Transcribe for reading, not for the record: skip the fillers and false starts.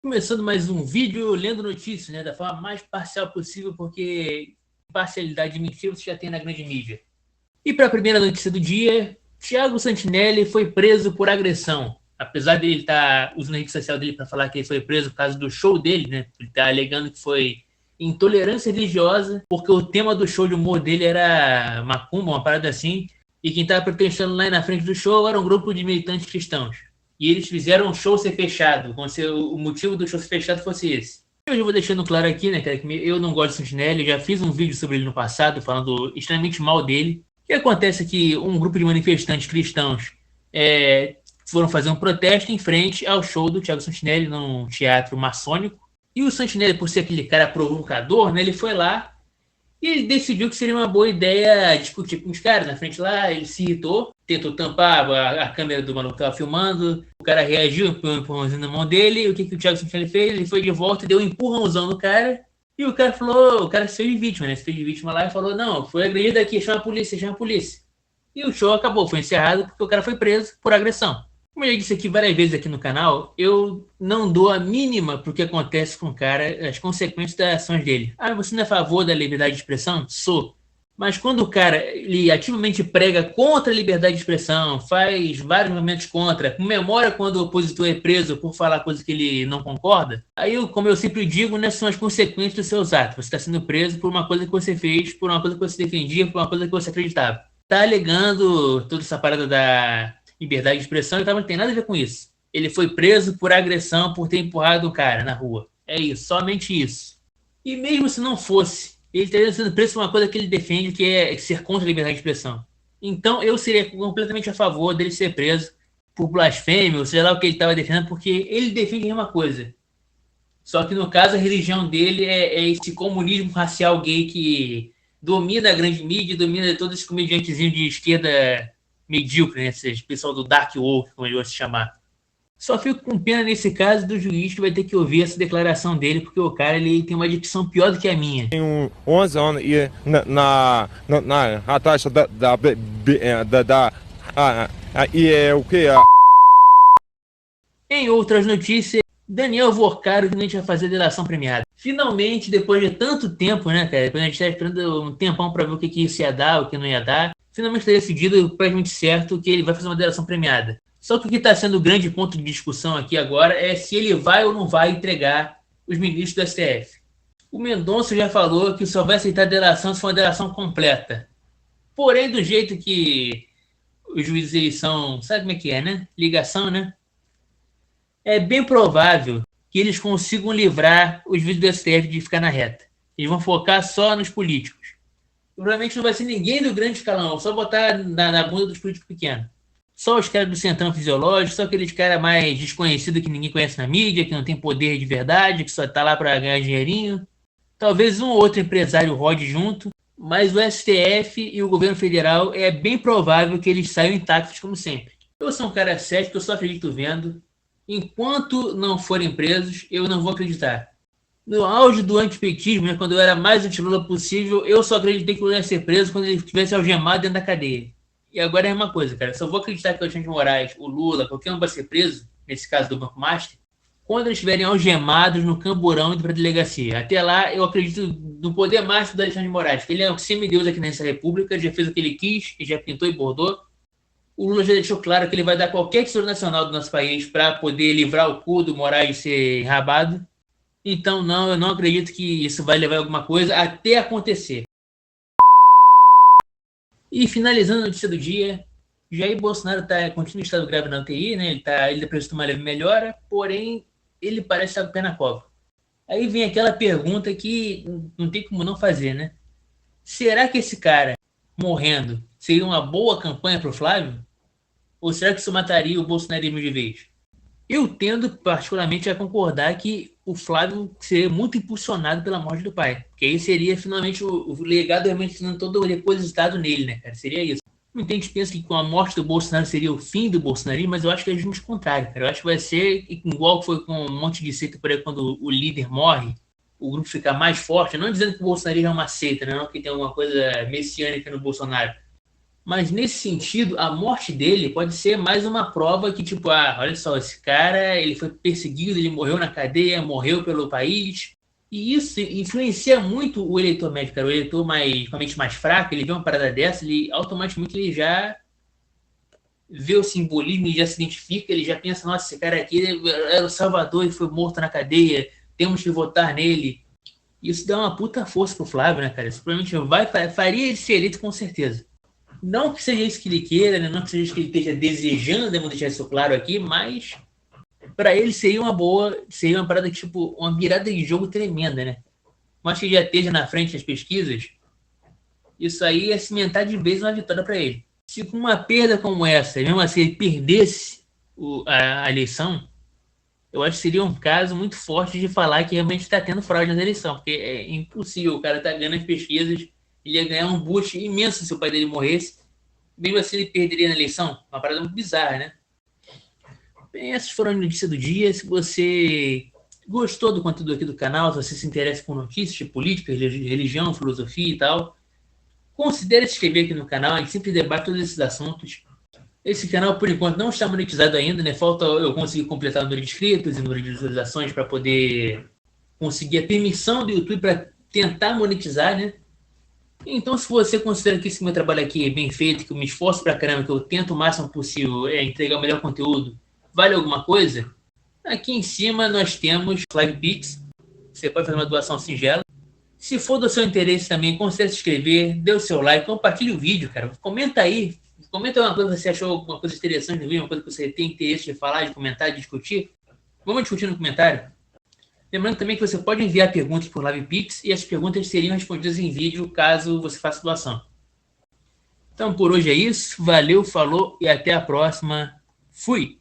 Começando mais um vídeo lendo notícias, né, da forma mais parcial possível, porque parcialidade e mentira você já tem na grande mídia. E para a primeira notícia do dia, Thiago Santinelli foi preso por agressão. Apesar dele estar usando a rede social dele para falar que ele foi preso por causa do show dele, né? Ele está alegando que foi intolerância religiosa, porque o tema do show de humor dele era macumba, uma parada assim, e quem estava protestando lá na frente do show era um grupo de militantes cristãos. E eles fizeram o show ser fechado, como se o motivo do show ser fechado fosse esse. Eu já vou deixando claro aqui, né, cara, que eu não gosto do Santinelli, já fiz um vídeo sobre ele no passado, falando extremamente mal dele. O que acontece é que um grupo de manifestantes cristãos foram fazer um protesto em frente ao show do Thiago Santinelli num teatro maçônico. E o Santinelli, por ser aquele cara provocador, né, ele foi lá e ele decidiu que seria uma boa ideia discutir com os caras na frente lá. Ele se irritou, tentou tampar a câmera do maluco que estava filmando. O cara reagiu, põe um empurrãozinho na mão dele. O que o Thiago Santinelli fez? Ele foi de volta e deu um empurrãozão no cara. E o cara falou, o cara se fez de vítima, né? Se fez de vítima lá e falou, não, foi agredido aqui, chama a polícia, chama a polícia. E o show acabou, foi encerrado porque o cara foi preso por agressão. Como eu já disse aqui várias vezes aqui no canal, eu não dou a mínima pro que acontece com o cara, as consequências das ações dele. Ah, você não é a favor da liberdade de expressão? Sou. Mas quando o cara ele ativamente prega contra a liberdade de expressão, faz vários movimentos contra, comemora quando o opositor é preso por falar coisas que ele não concorda, aí, como eu sempre digo, né, são as consequências dos seus atos. Você está sendo preso por uma coisa que você fez, por uma coisa que você defendia, por uma coisa que você acreditava. Está alegando toda essa parada da liberdade de expressão, então não tem nada a ver com isso. Ele foi preso por agressão, por ter empurrado o cara na rua. É isso, somente isso. E mesmo se não fosse, ele estaria sendo preso por uma coisa que ele defende, que é ser contra a liberdade de expressão. Então eu seria completamente a favor dele ser preso por blasfêmia, ou sei lá o que ele estava defendendo, porque ele defende a mesma coisa. Só que no caso a religião dele é esse comunismo racial gay que domina a grande mídia, domina todos esses comediantezinhos de esquerda medíocre, né? Esse pessoal do Dark Woke, como ele gosta de chamar. Só fico com pena nesse caso do juiz que vai ter que ouvir essa declaração dele, porque o cara ele tem uma dicção pior do que a minha. Tenho 11 anos e a taxa o que? Em outras notícias, Daniel Vorcaro finalmente vai fazer a delação premiada. Finalmente, depois de tanto tempo, né, cara? Depois a gente está esperando um tempão para ver o que isso ia dar, o que não ia dar. Finalmente está decidido, praticamente certo, que ele vai fazer uma delação premiada. Só que o que está sendo o grande ponto de discussão aqui agora é se ele vai ou não vai entregar os ministros do STF. O Mendonça já falou que só vai aceitar a delação se for uma delação completa. Porém, do jeito que os juízes eles são, sabe como é que é, né? Ligação, né? É bem provável que eles consigam livrar os juízes do STF de ficar na reta. Eles vão focar só nos políticos. Provavelmente não vai ser ninguém do grande escalão, só botar na bunda dos políticos pequenos. Só os caras do centrão fisiológico, só aqueles caras mais desconhecidos que ninguém conhece na mídia, que não tem poder de verdade, que só tá lá para ganhar dinheirinho. Talvez um ou outro empresário rode junto, mas o STF e o governo federal é bem provável que eles saiam intactos como sempre. Eu sou um cara cético, eu só acredito vendo. Enquanto não forem presos, eu não vou acreditar. No auge do antipetismo, né, quando eu era mais anti-Lula possível, eu só acreditei que o Lula ia ser preso quando ele estivesse algemado dentro da cadeia. E agora é a mesma coisa, cara. Só vou acreditar que o Alexandre de Moraes, o Lula, qualquer um vai ser preso, nesse caso do Banco Master, quando eles estiverem algemados no camburão indo para a delegacia. Até lá, eu acredito no poder máximo do Alexandre de Moraes, que ele é um semideus aqui nessa república, já fez o que ele quis, já pintou e bordou. O Lula já deixou claro que ele vai dar qualquer tesouro nacional do nosso país para poder livrar o cu do Moraes de ser enrabado. Então, não, eu não acredito que isso vai levar a alguma coisa até acontecer. E finalizando a notícia do dia, Jair Bolsonaro continua em estado grave na UTI, né? Ele apresentou uma leve melhora, porém ele parece estar com o pé na cova. Aí vem aquela pergunta que não tem como não fazer, né? Será que esse cara morrendo seria uma boa campanha para o Flávio? Ou será que isso mataria o bolsonarismo de vez? Eu tendo particularmente a concordar que o Flávio seria muito impulsionado pela morte do pai. Porque aí seria finalmente o legado realmente sendo todo depositado nele, né, cara? Seria isso. Muita gente pensa que com a morte do Bolsonaro seria o fim do bolsonarismo, mas eu acho que é justamente o contrário, cara. Eu acho que vai ser igual foi com um monte de seita por aí, quando o líder morre, o grupo fica mais forte. Não dizendo que o bolsonarismo é uma seita, né? Não que tem alguma coisa messiânica no Bolsonaro. Mas nesse sentido, a morte dele pode ser mais uma prova que, tipo, olha só, esse cara, ele foi perseguido, ele morreu na cadeia, morreu pelo país. E isso influencia muito o eleitor médio, cara. O eleitor com a mente mais fraca, ele vê uma parada dessa, ele automaticamente ele já vê o simbolismo, ele já se identifica, ele já pensa, nossa, esse cara aqui era o Salvador e foi morto na cadeia, temos que votar nele. Isso dá uma puta força pro Flávio, né, cara? Isso provavelmente faria ele ser eleito com certeza. Não que seja isso que ele queira, né? Não que seja isso que ele esteja desejando, vamos deixar isso claro aqui, mas para ele seria uma parada tipo, uma virada de jogo tremenda, né? Mas que ele já esteja na frente das pesquisas, isso aí é cimentar de vez uma vitória para ele. Se com uma perda como essa, mesmo assim, ele perdesse a eleição, eu acho que seria um caso muito forte de falar que realmente está tendo fraude na eleição, porque é impossível, o cara tá ganhando as pesquisas, ele ia ganhar um boost imenso se o pai dele morresse, mesmo assim ele perderia na eleição, uma parada muito bizarra, né? Bem, essas foram as notícias do dia. Se você gostou do conteúdo aqui do canal, se você se interessa por notícias de política, religião, filosofia e tal, considere se inscrever aqui no canal, a gente sempre debate todos esses assuntos. Esse canal, por enquanto, não está monetizado ainda, né? Falta eu conseguir completar o número de inscritos e o número de visualizações para poder conseguir a permissão do YouTube para tentar monetizar, né? Então, se você considera que esse meu trabalho aqui é bem feito, que eu me esforço pra caramba, que eu tento o máximo possível entregar o melhor conteúdo, vale alguma coisa? Aqui em cima nós temos Live Pix. Você pode fazer uma doação singela. Se for do seu interesse também, considere se inscrever, dê o seu like, compartilhe o vídeo, cara. Comenta aí. Comenta uma coisa que você achou, alguma coisa interessante no vídeo, uma coisa que você tem interesse de falar, de comentar, de discutir. Vamos discutir no comentário. Lembrando também que você pode enviar perguntas por Live Pix e as perguntas seriam respondidas em vídeo caso você faça doação. Então por hoje é isso. Valeu, falou e até a próxima. Fui!